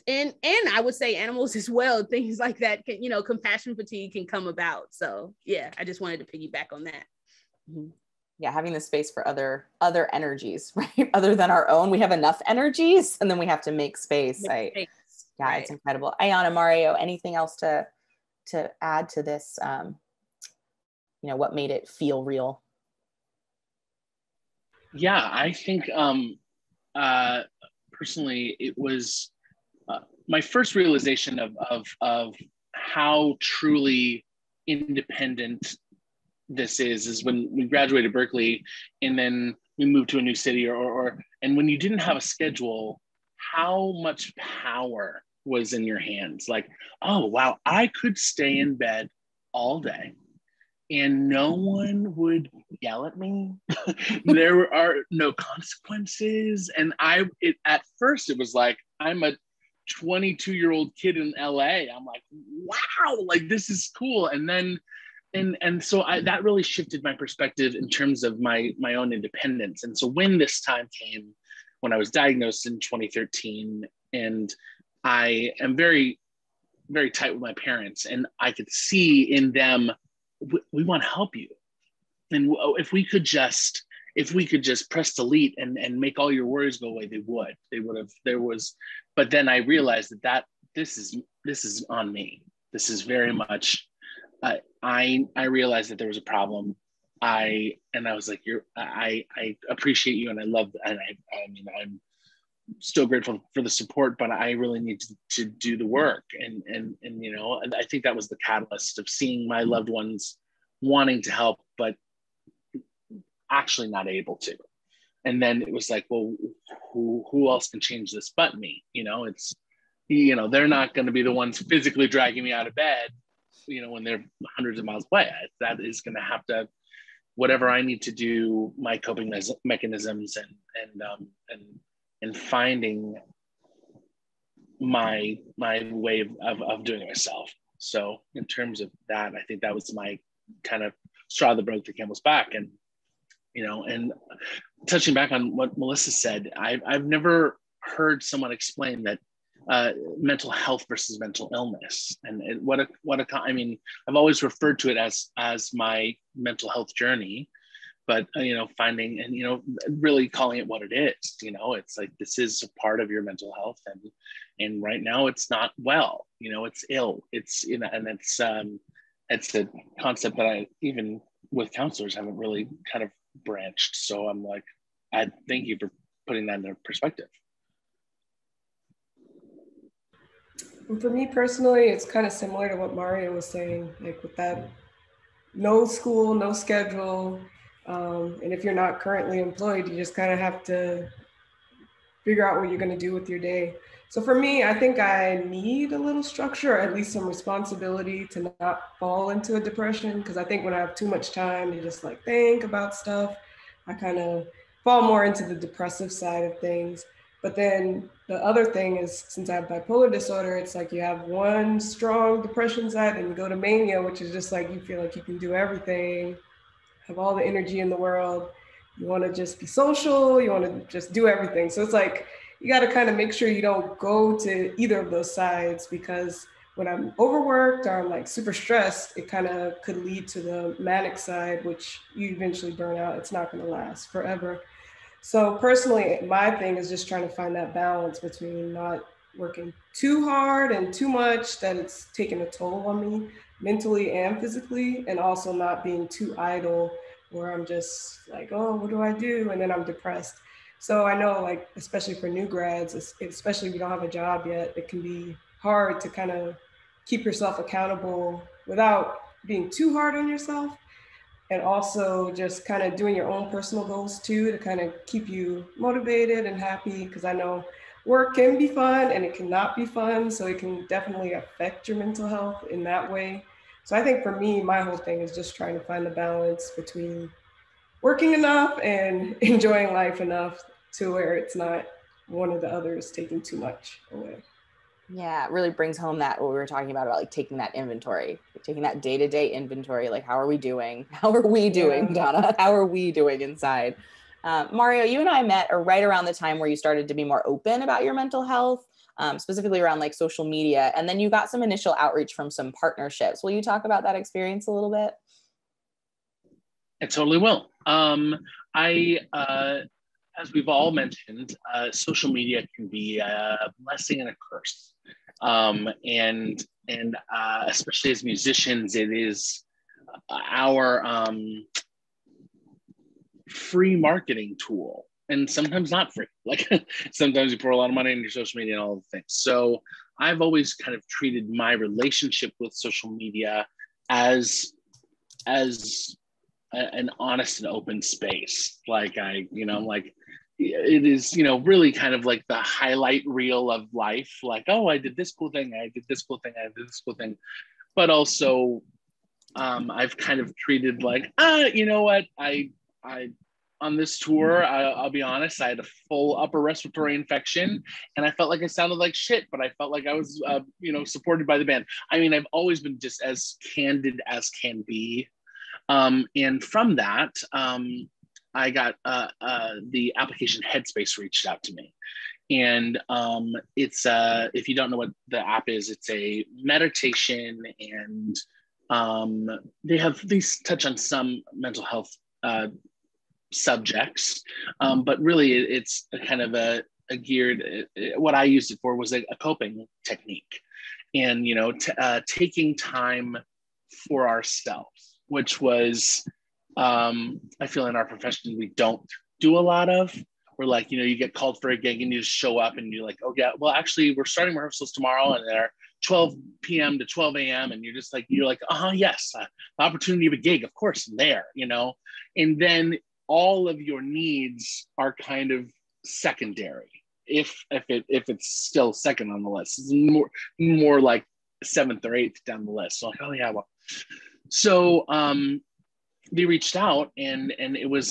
and I would say animals as well, things like that can, compassion fatigue can come about. So yeah, I just wanted to piggyback on that. Mm-hmm. Yeah, having the space for other energies, right? Other than our own. We have enough energies, and then we have to make space. Right. It's incredible. Ayanna, Mario, anything else to add to this? What made it feel real? Yeah, I think personally, it was my first realization of how truly independent this is when we graduated Berklee, and then we moved to a new city, and when you didn't have a schedule, how much power was in your hands. Like, oh wow, I could stay in bed all day and no one would yell at me. There are no consequences. And at first it was like, I'm a 22-year-old kid in LA. I'm like, wow, like this is cool. And then so that really shifted my perspective in terms of my own independence. And so when this time came, when I was diagnosed in 2013, and I am very, very tight with my parents, and I could see in them, we want to help you. And if we could just press delete and make all your worries go away, they would have. But then I realized that this is on me. This is very much, I realized that there was a problem. I was like, I appreciate you, and I love, and I'm still grateful for the support, but I really need to do the work. And I think that was the catalyst of seeing my loved ones wanting to help, but actually not able to. And then it was like, well, who else can change this but me? It's, they're not going to be the ones physically dragging me out of bed, when they're hundreds of miles away. That is going to have to, whatever I need to do, my coping mechanisms and finding my way of doing it myself. So in terms of that, I think that was my kind of straw that broke the camel's back. And and touching back on what Melissa said, I've never heard someone explain that mental health versus mental illness, and I've always referred to it as my mental health journey, but finding and really calling it what it is. It's like, this is a part of your mental health, and right now it's not well. It's ill. It's and it's a concept that I, even with counselors, haven't really kind of branched. So I'm like, I thank you for putting that in perspective. And for me personally, it's kind of similar to what Mario was saying, like with that no school, no schedule. And if you're not currently employed, you just kind of have to figure out what you're going to do with your day. So for me, I think I need a little structure, or at least some responsibility to not fall into a depression. Because I think when I have too much time to just like think about stuff, I kind of fall more into the depressive side of things. But then the other thing is, since I have bipolar disorder, it's like you have one strong depression side and you go to mania, which is just like you feel like you can do everything, have all the energy in the world. You want to just be social, you want to just do everything. So it's like, you got to kind of make sure you don't go to either of those sides, because when I'm overworked or I'm like super stressed, it kind of could lead to the manic side, which you eventually burn out. It's not going to last forever. So personally, my thing is just trying to find that balance between not working too hard and too much that it's taking a toll on me mentally and physically, and also not being too idle where I'm just like, oh, what do I do? And then I'm depressed. So I know, like, especially for new grads, especially if you don't have a job yet, it can be hard to kind of keep yourself accountable without being too hard on yourself. And also just kind of doing your own personal goals too, to kind of keep you motivated and happy. Because I know work can be fun and it cannot be fun. So it can definitely affect your mental health in that way. So I think for me, my whole thing is just trying to find the balance between working enough and enjoying life enough to where it's not one or the other is taking too much away. Yeah, it really brings home that what we were talking about like taking that inventory, taking that day-to-day inventory, like how are we doing? How are we doing, Donna? How are we doing inside? Mario, you and I met right around the time where you started to be more open about your mental health, specifically around like social media. And then you got some initial outreach from some partnerships. Will you talk about that experience a little bit? I totally will. As we've all mentioned, social media can be a blessing and a curse. And especially as musicians, it is our free marketing tool, and sometimes not free. Like sometimes you pour a lot of money into your social media and all the things. So I've always kind of treated my relationship with social media as an honest and open space. Like it is, really kind of like the highlight reel of life. Like, oh, I did this cool thing. I did this cool thing. I did this cool thing. But also, I've kind of treated like, you know what? I on this tour, I'll be honest, I had a full upper respiratory infection and I felt like I sounded like shit, but I felt like I was, supported by the band. I mean, I've always been just as candid as can be. And from that, I got the application Headspace reached out to me. And it's, if you don't know what the app is, it's a meditation, and these touch on some mental health subjects, but really it's a kind of a geared, what I used it for was a coping technique, and, taking time for ourselves, which was, I feel in our profession, we don't do a lot of. We're like, you get called for a gig and you just show up and you're like, oh yeah, well, actually we're starting rehearsals tomorrow and they're 12 p.m. to 12 a.m. And you're like, oh yes, the opportunity of a gig, of course, I'm there, and then all of your needs are kind of secondary. If it's still second on the list, it's more like seventh or eighth down the list. So like, oh yeah, well, so they reached out and it was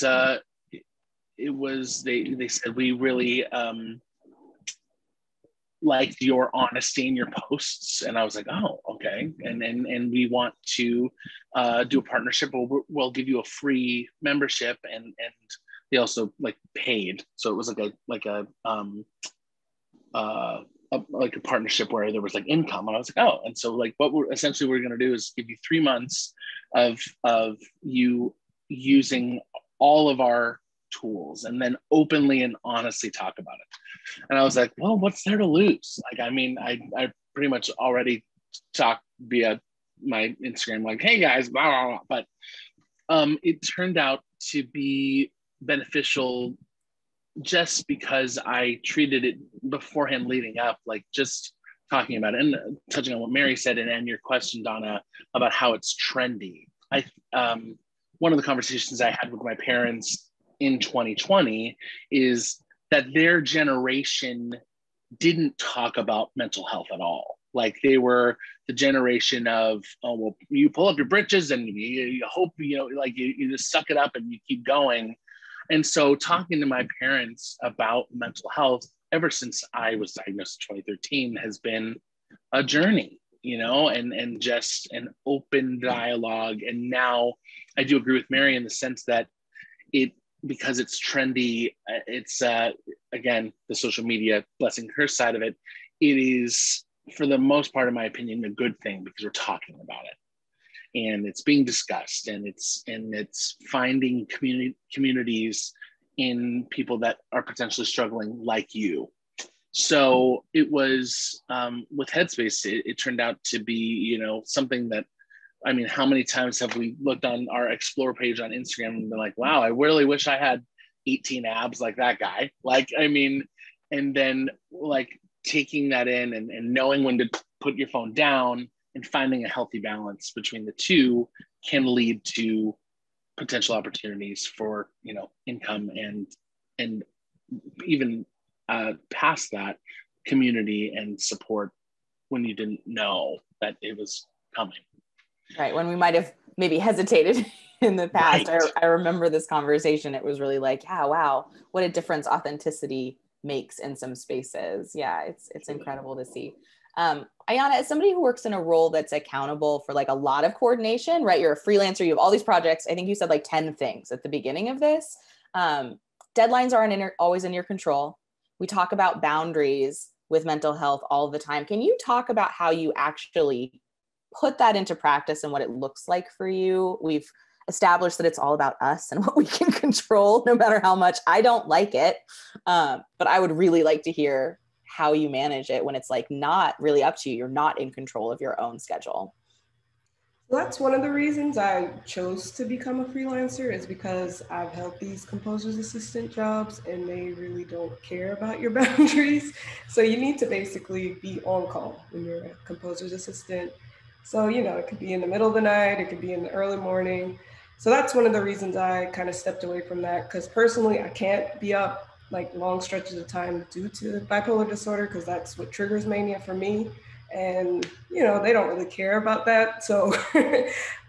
they said, we really liked your honesty in your posts. And I was like, oh, okay. And we want to do a partnership. We'll give you a free membership, and they also like paid. So it was like a partnership where there was like income. And I was like, oh, and so like what we're going to do is give you 3 months of you using all of our tools, and then openly and honestly talk about it. And I was like, well, what's there to lose? Like, I mean, I pretty much already talk via my Instagram, like, hey guys, blah, blah, blah. But it turned out to be beneficial just because I treated it beforehand, leading up, like just talking about it, and touching on what Mary said, and your question, Donna, about how it's trendy. One of the conversations I had with my parents in 2020 is that their generation didn't talk about mental health at all. Like, they were the generation of, oh, well, you pull up your britches and you hope, you just suck it up and you keep going. And so talking to my parents about mental health ever since I was diagnosed in 2013 has been a journey, and just an open dialogue. And now I do agree with Mary in the sense that because it's trendy, it's again, the social media blessing her side of it. It is, for the most part, in my opinion, a good thing because we're talking about it and it's being discussed, and it's finding communities in people that are potentially struggling like you. So it was with Headspace, it turned out to be, something that, I mean, how many times have we looked on our Explore page on Instagram and been like, wow, I really wish I had 18 abs like that guy. Like, I mean, and then like taking that in and knowing when to put your phone down and finding a healthy balance between the two can lead to potential opportunities for, income and even past that, community and support when you didn't know that it was coming. Right. When we might have maybe hesitated in the past. Right. I remember this conversation. It was really like, yeah, wow, what a difference authenticity makes in some spaces. Yeah, it's incredible to see. Ayanna, as somebody who works in a role that's accountable for like a lot of coordination, right? You're a freelancer, you have all these projects. I think you said like 10 things at the beginning of this. Deadlines aren't always in your control. We talk about boundaries with mental health all the time. Can you talk about how you actually put that into practice and what it looks like for you? We've established that it's all about us and what we can control, no matter how much I don't like it. But I would really like to hear how you manage it when it's like not really up to you. You're not in control of your own schedule. That's one of the reasons I chose to become a freelancer, is because I've held these composer's assistant jobs and they really don't care about your boundaries. So you need to basically be on call when you're a composer's assistant. So, you know, it could be in the middle of the night, it could be in the early morning. So that's one of the reasons I kind of stepped away from that, because personally, I can't be up like long stretches of time due to bipolar disorder, because that's what triggers mania for me. And, you know, they don't really care about that. So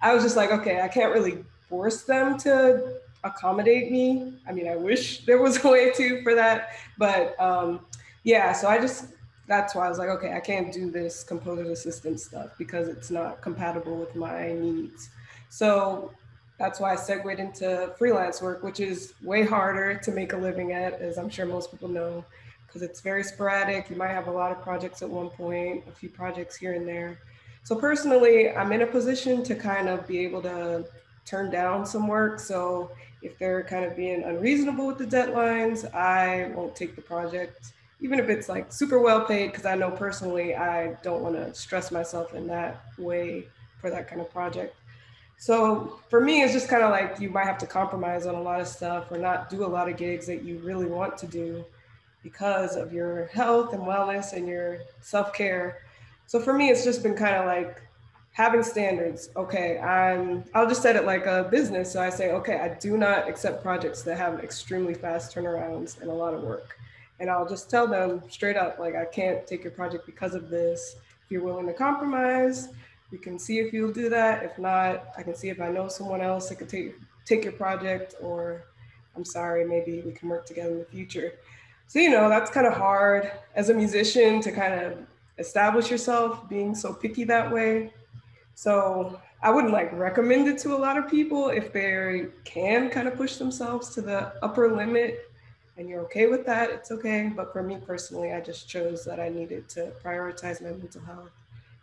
I was just like, okay, I can't really force them to accommodate me. I mean, I wish there was a way to for that. But yeah, so that's why I was like, okay, I can't do this composer's assistant stuff because it's not compatible with my needs. So that's why I segued into freelance work, which is way harder to make a living at, as I'm sure most people know, because it's very sporadic. You might have a lot of projects at one point, a few projects here and there. So personally, I'm in a position to kind of be able to turn down some work. So if they're kind of being unreasonable with the deadlines, I won't take the project, even if it's like super well paid, because I know personally I don't want to stress myself in that way for that kind of project. So for me, it's just kind of like you might have to compromise on a lot of stuff or not do a lot of gigs that you really want to do because of your health and wellness and your self-care. So for me, it's just been kind of like having standards. Okay, I'll just set it like a business. So I say, okay, I do not accept projects that have extremely fast turnarounds and a lot of work. And I'll just tell them straight up, like, I can't take your project because of this. If you're willing to compromise, we can see if you'll do that. If not, I can see if I know someone else that could take your project, or I'm sorry, maybe we can work together in the future. So, you know, that's kind of hard as a musician to kind of establish yourself being so picky that way. So I wouldn't like recommend it to a lot of people if they can kind of push themselves to the upper limit and you're okay with that, it's okay. But for me personally, I just chose that I needed to prioritize my mental health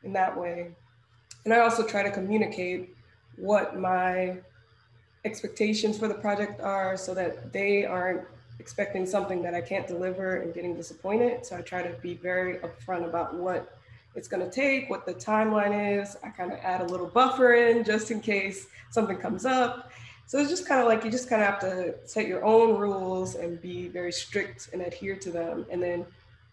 in that way. And I also try to communicate what my expectations for the project are so that they aren't expecting something that I can't deliver and getting disappointed. So I try to be very upfront about what it's going to take, what the timeline is. I kind of add a little buffer in just in case something comes up. So it's just kind of like you just kind of have to set your own rules and be very strict and adhere to them. And then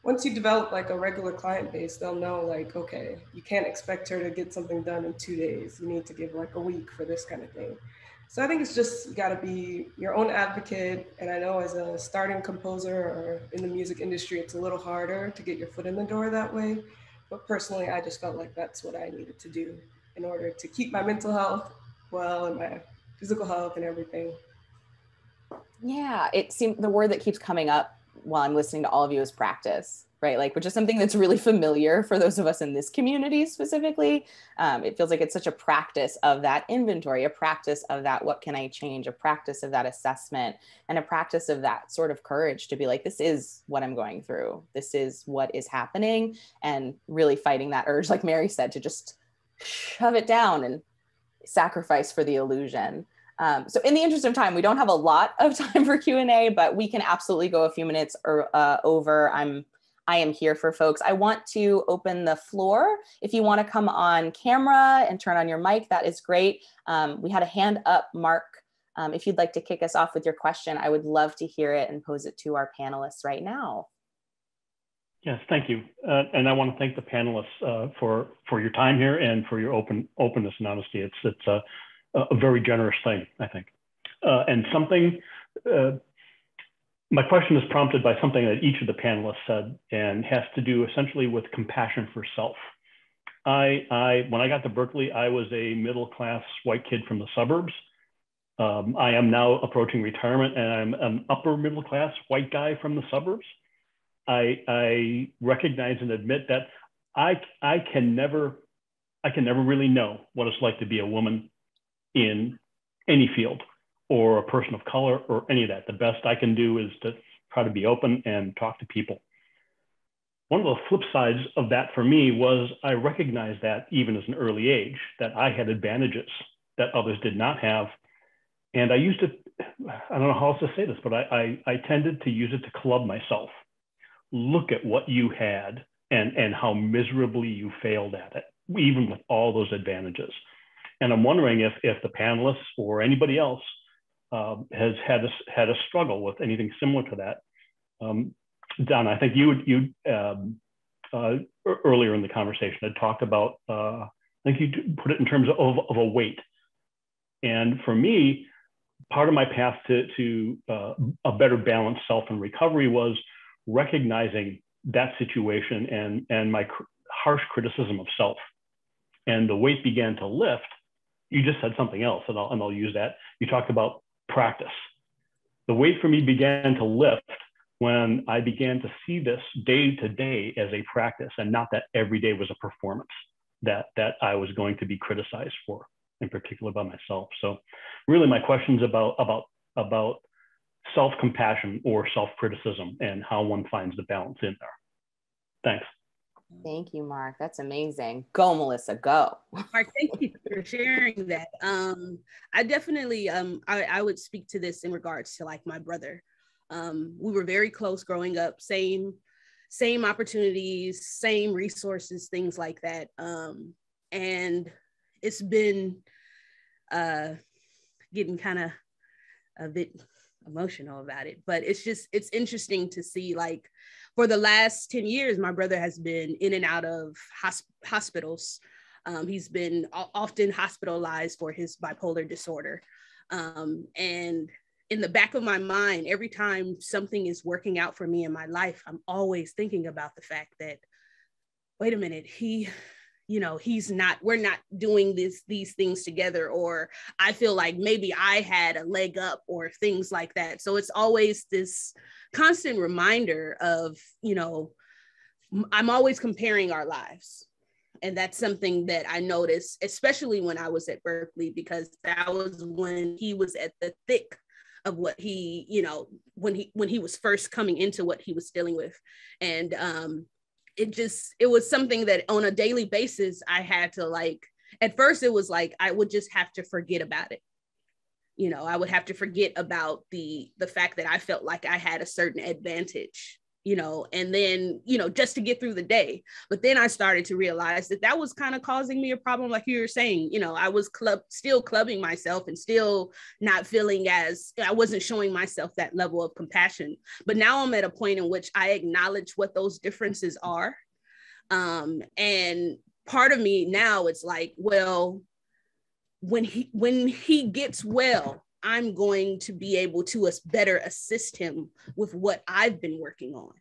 once you develop like a regular client base, they'll know like, okay, you can't expect her to get something done in 2 days. You need to give like a week for this kind of thing. So I think it's just, you gotta be your own advocate. And I know as a starting composer or in the music industry, it's a little harder to get your foot in the door that way. But personally, I just felt like that's what I needed to do in order to keep my mental health well and my physical health and everything. Yeah, it seems the word that keeps coming up while I'm listening to all of you is practice, right? Like, which is something that's really familiar for those of us in this community specifically. It feels like it's such a practice of that inventory, a practice of that, what can I change, a practice of that assessment, and a practice of that sort of courage to be like, this is what I'm going through. This is what is happening, and really fighting that urge, like Mary said, to just shove it down and sacrifice for the illusion. So in the interest of time, we don't have a lot of time for Q&A, but we can absolutely go a few minutes over. I am here for folks. I want to open the floor. If you want to come on camera and turn on your mic, that is great. We had a hand up, Mark. If you'd like to kick us off with your question, I would love to hear it and pose it to our panelists right now. Yes, thank you. And I want to thank the panelists for your time here and for your openness and honesty. It's a very generous thing, I think. And something, my question is prompted by something that each of the panelists said and has to do essentially with compassion for self. When I got to Berkeley, I was a middle-class white kid from the suburbs. I am now approaching retirement, and I'm an upper middle-class white guy from the suburbs. I recognize and admit that I can never really know what it's like to be a woman in any field, or a person of color, or any of that. The best I can do is to try to be open and talk to people. One of the flip sides of that for me was I recognized that even as an early age, that I had advantages that others did not have. And I used to, I don't know how else to say this, but I tended to use it to club myself. Look at what you had and how miserably you failed at it, even with all those advantages. And I'm wondering if the panelists or anybody else has had a struggle with anything similar to that. Don, I think you earlier in the conversation had talked about, I think you put it in terms of a weight. And for me, part of my path to a better balanced self and recovery was recognizing that situation and my harsh criticism of self. And the weight began to lift. You just said something else, and I'll use that. You talked about practice. The weight for me began to lift when I began to see this day to day as a practice, and not that every day was a performance that I was going to be criticized for, in particular by myself. So really my question's about self-compassion or self-criticism and how one finds the balance in there. Thanks. Thank you, Mark. That's amazing. Go, Melissa, go. Mark, thank you for sharing that. I definitely, I would speak to this in regards to like my brother. We were very close growing up, same opportunities, same resources, things like that. And it's been getting kind of a bit emotional about it, but it's interesting to see, like, for the last 10 years, my brother has been in and out of hospitals. He's been often hospitalized for his bipolar disorder. And in the back of my mind, every time something is working out for me in my life, I'm always thinking about the fact that, wait a minute, we're not doing these things together, or I feel like maybe I had a leg up or things like that. So it's always this constant reminder of, I'm always comparing our lives. And that's something that I noticed, especially when I was at Berklee, because that was when he was at the thick of what he, when he was first coming into what he was dealing with. And it was something that on a daily basis, I had to, like, at first it was like, I would just have to forget about it. I would have to forget about the fact that I felt like I had a certain advantage, and then, just to get through the day. But then I started to realize that was kind of causing me a problem. Like you were saying, I was still clubbing myself and still not feeling I wasn't showing myself that level of compassion. But now I'm at a point in which I acknowledge what those differences are. And part of me now, it's like, well, when he gets well, I'm going to be able to better assist him with what I've been working on.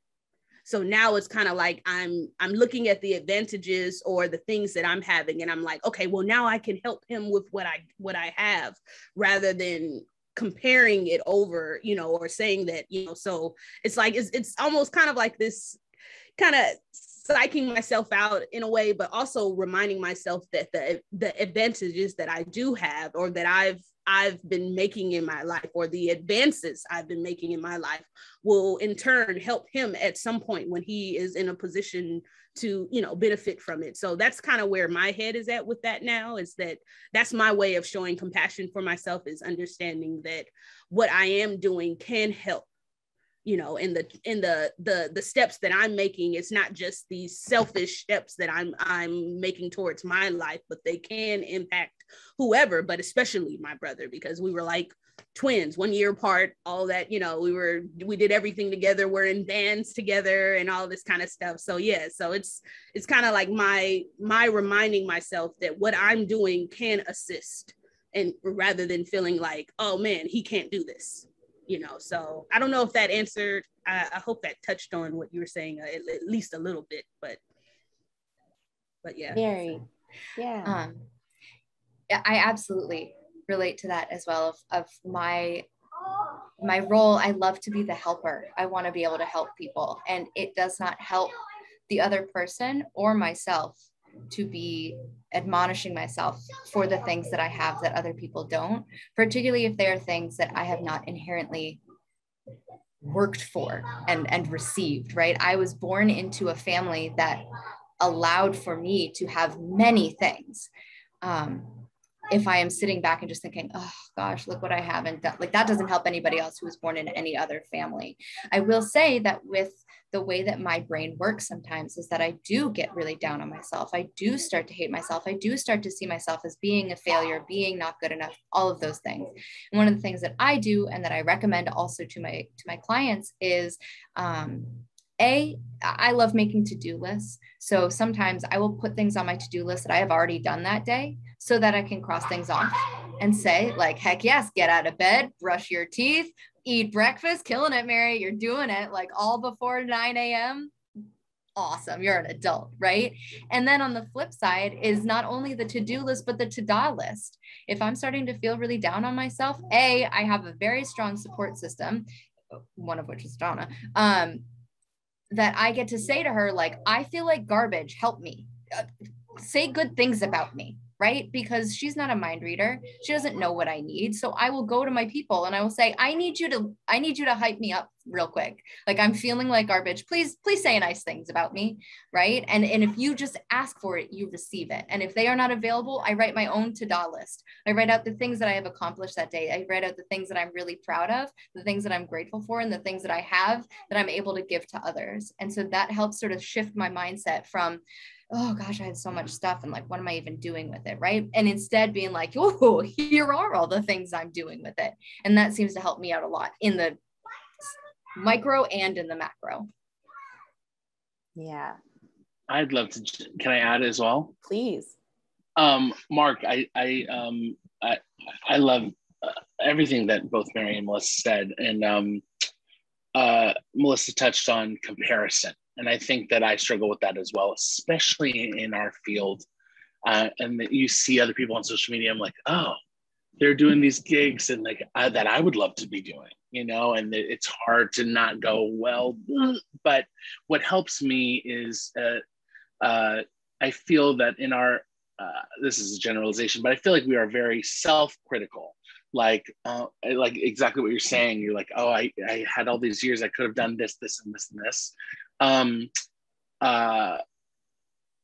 So now it's kind of like I'm looking at the advantages or the things that I'm having, and I'm like, okay, well, now I can help him with what I have, rather than comparing it over, or saying that, so it's like, it's almost kind of like this kind of psyching myself out in a way, but also reminding myself that the advantages that I do have, or that I've been making in my life, or the advances I've been making in my life, will in turn help him at some point when he is in a position to, benefit from it. So that's kind of where my head is at with that now, is that's my way of showing compassion for myself, is understanding that what I am doing can help. In the steps that I'm making, it's not just these selfish steps that I'm making towards my life, but they can impact whoever, but especially my brother, because we were like twins, 1 year apart, all that, we did everything together. We're in bands together and all this kind of stuff. So yeah, so it's kind of like my reminding myself that what I'm doing can assist, and rather than feeling like, oh man, he can't do this. So I don't know if that answered, I hope that touched on what you were saying, at least a little bit, but. But yeah. Very, yeah. I absolutely relate to that as well of my role. I love to be the helper. I want to be able to help people, and it does not help the other person or myself to be admonishing myself for the things that I have that other people don't, particularly if they are things that I have not inherently worked for and received, right? I was born into a family that allowed for me to have many things. If I am sitting back and just thinking, oh gosh, look what I haven't done, like that doesn't help anybody else who was born in any other family. I will say that with the way that my brain works sometimes is that I do get really down on myself. I do start to hate myself. I do start to see myself as being a failure, being not good enough, all of those things. And one of the things that I do and that I recommend also to my clients is, I love making to-do lists. So sometimes I will put things on my to-do list that I have already done that day so that I can cross things off and say like, heck yes, get out of bed, brush your teeth, eat breakfast, killing it, Mary, you're doing it, like all before 9 a.m. Awesome, you're an adult, right? And then on the flip side is not only the to-do list, but the to-do list. If I'm starting to feel really down on myself, I have a very strong support system, one of which is Donna, that I get to say to her, like, I feel like garbage, help me. Say good things about me, right? Because she's not a mind reader. She doesn't know what I need. So I will go to my people and I will say, I need you to hype me up real quick. Like, I'm feeling like garbage. Please say nice things about me, right? And if you just ask for it, you receive it. And if they are not available, I write my own to-do list. I write out the things that I have accomplished that day. I write out the things that I'm really proud of, the things that I'm grateful for, and the things that I have that I'm able to give to others. And so that helps sort of shift my mindset from, oh gosh, I had so much stuff and like, what am I even doing with it, right? And instead being like, oh, here are all the things I'm doing with it. And that seems to help me out a lot in the micro and in the macro. Yeah. I'd love to, can I add as well? Please. Mark, I love everything that both Mary and Melissa said. And Melissa touched on comparison. And I think that I struggle with that as well, especially in our field. And that you see other people on social media, I'm like, oh, they're doing these gigs and like that I would love to be doing, you know, and it's hard to not go, well, but what helps me is I feel that in our, this is a generalization, but I feel like we are very self-critical. Like exactly what you're saying. You're like, oh, I had all these years, I could have done this, this, and this, and this.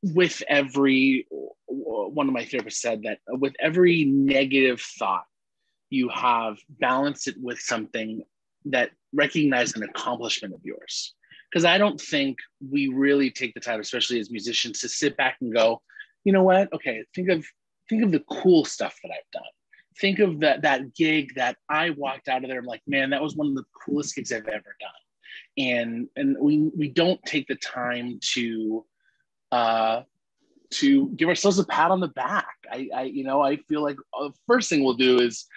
With every, one of my therapists said that with every negative thought you have, balance it with something that recognize an accomplishment of yours. Because I don't think we really take the time, especially as musicians, to sit back and go, you know what? Okay, think of the cool stuff that I've done. Think of that gig that I walked out of there. I'm like, man, that was one of the coolest gigs I've ever done. And we don't take the time to give ourselves a pat on the back. I feel like the first thing we'll do is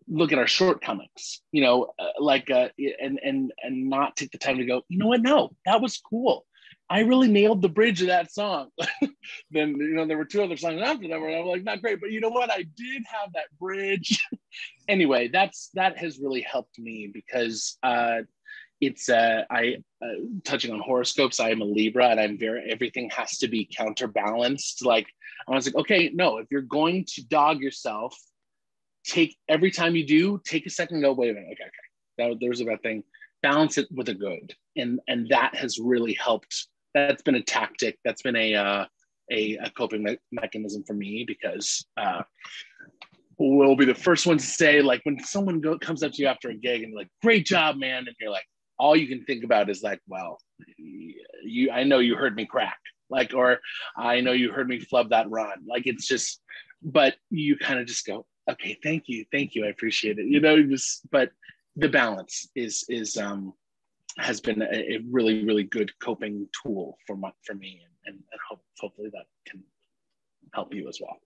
look at our shortcomings, and not take the time to go, you know what? No, that was cool. I really nailed the bridge of that song. Then, there were two other songs after that where I'm like, not great, but you know what? I did have that bridge. Anyway, that has really helped me because it's touching on horoscopes. I am a Libra and everything has to be counterbalanced. Like, I was like, okay, no, if you're going to dog yourself, every time you do, take a second and go, wait a minute, okay. There's a bad thing. Balance it with a good. And that has really helped. That's been a tactic. That's been a coping mechanism for me because we'll be the first ones to say, like, when someone comes up to you after a gig and like, great job, man. And you're like, all you can think about is like, well, I know you heard me crack, like, or I know you heard me flub that run. Like, it's just, but you kind of just go, okay, thank you, I appreciate it. But the balance has been a really, really good coping tool for me, and hopefully that can help you as well.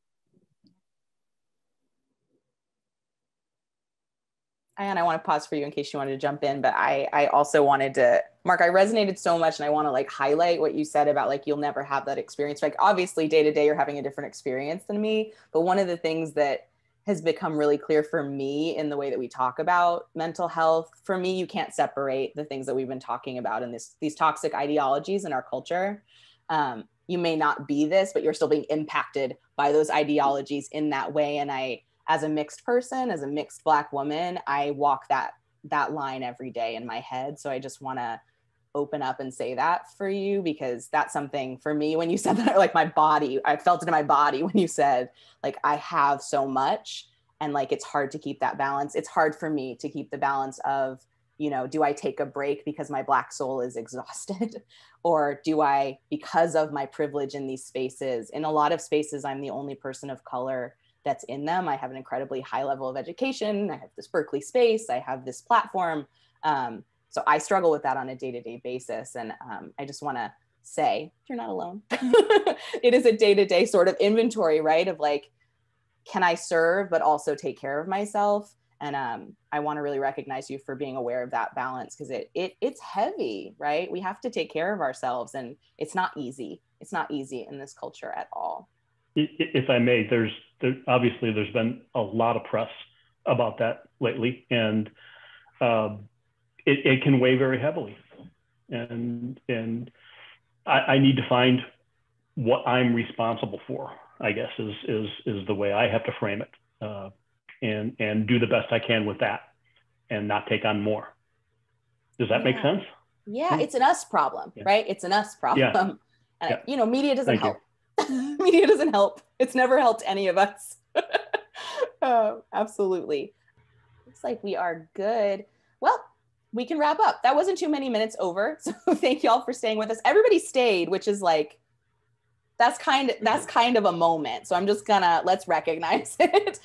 And I want to pause for you in case you wanted to jump in, but I also wanted to, Mark, I resonated so much, and I want to like highlight what you said about like, you'll never have that experience. Like obviously day to day, you're having a different experience than me. But one of the things that has become really clear for me in the way that we talk about mental health, for me, you can't separate the things that we've been talking about in these toxic ideologies in our culture. You may not be this, but you're still being impacted by those ideologies in that way. And as a mixed person, as a mixed Black woman, I walk that line every day in my head. So I just want to open up and say that for you, because that's something for me, when you said that, like my body, I felt it in my body when you said like, I have so much, and like, it's hard to keep that balance. It's hard for me to keep the balance of, you know, do I take a break because my Black soul is exhausted? Or do I, because of my privilege in these spaces, in a lot of spaces, I'm the only person of color that's in them. I have an incredibly high level of education. I have this Berklee space. I have this platform. So I struggle with that on a day-to-day basis. And I just want to say, you're not alone. It is a day-to-day sort of inventory, right? Of like, can I serve, but also take care of myself? And I want to really recognize you for being aware of that balance, because it's heavy, right? We have to take care of ourselves, and it's not easy. It's not easy in this culture at all. If I may, obviously there's been a lot of press about that lately, and it can weigh very heavily. And I need to find what I'm responsible for, I guess, is the way I have to frame it, and do the best I can with that, and not take on more. Does that make sense? Yeah, it's an us problem, right? It's an us problem. And you know, media doesn't help. Media doesn't help. It's never helped any of us. Absolutely. Looks like we are good. Well, we can wrap up. That wasn't too many minutes over. So thank y'all for staying with us. Everybody stayed, which is like, that's kind of a moment. So I'm just let's recognize it.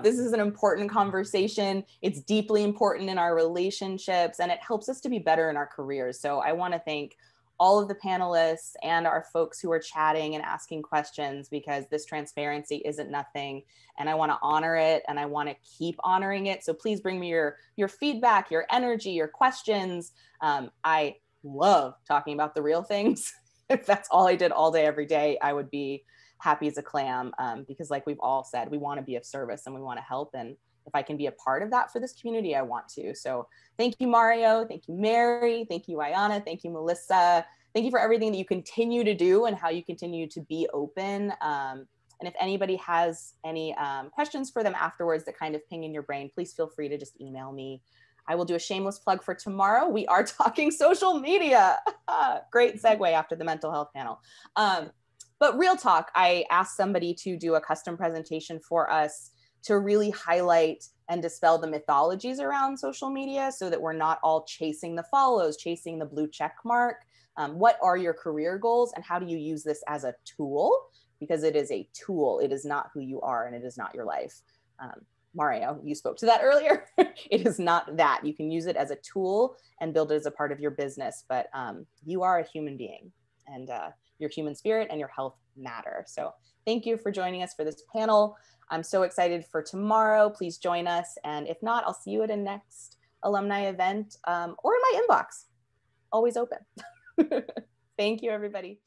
This is an important conversation. It's deeply important in our relationships, and it helps us to be better in our careers. So I want to thank all of the panelists and our folks who are chatting and asking questions, because this transparency isn't nothing, and I want to honor it, and I want to keep honoring it. So please bring me your feedback, your energy, your questions. I love talking about the real things. If that's all I did all day, every day, I would be happy as a clam, because like we've all said, we want to be of service and we want to help. And if I can be a part of that for this community, I want to. So thank you, Mario. Thank you, Mary. Thank you, Ayanna. Thank you, Melissa. Thank you for everything that you continue to do and how you continue to be open. And if anybody has any questions for them afterwards that kind of ping in your brain, please feel free to just email me. I will do a shameless plug for tomorrow. We are talking social media. Great segue after the mental health panel. But real talk, I asked somebody to do a custom presentation for us to really highlight and dispel the mythologies around social media, so that we're not all chasing the follows, chasing the blue check mark. What are your career goals, and how do you use this as a tool? Because it is a tool. It is not who you are, and it is not your life. Mario, you spoke to that earlier. It is not that. You can use it as a tool and build it as a part of your business, but you are a human being, and your human spirit and your health matter. So thank you for joining us for this panel. I'm so excited for tomorrow. Please join us. And if not, I'll see you at a next alumni event or in my inbox. Always open. Thank you, everybody.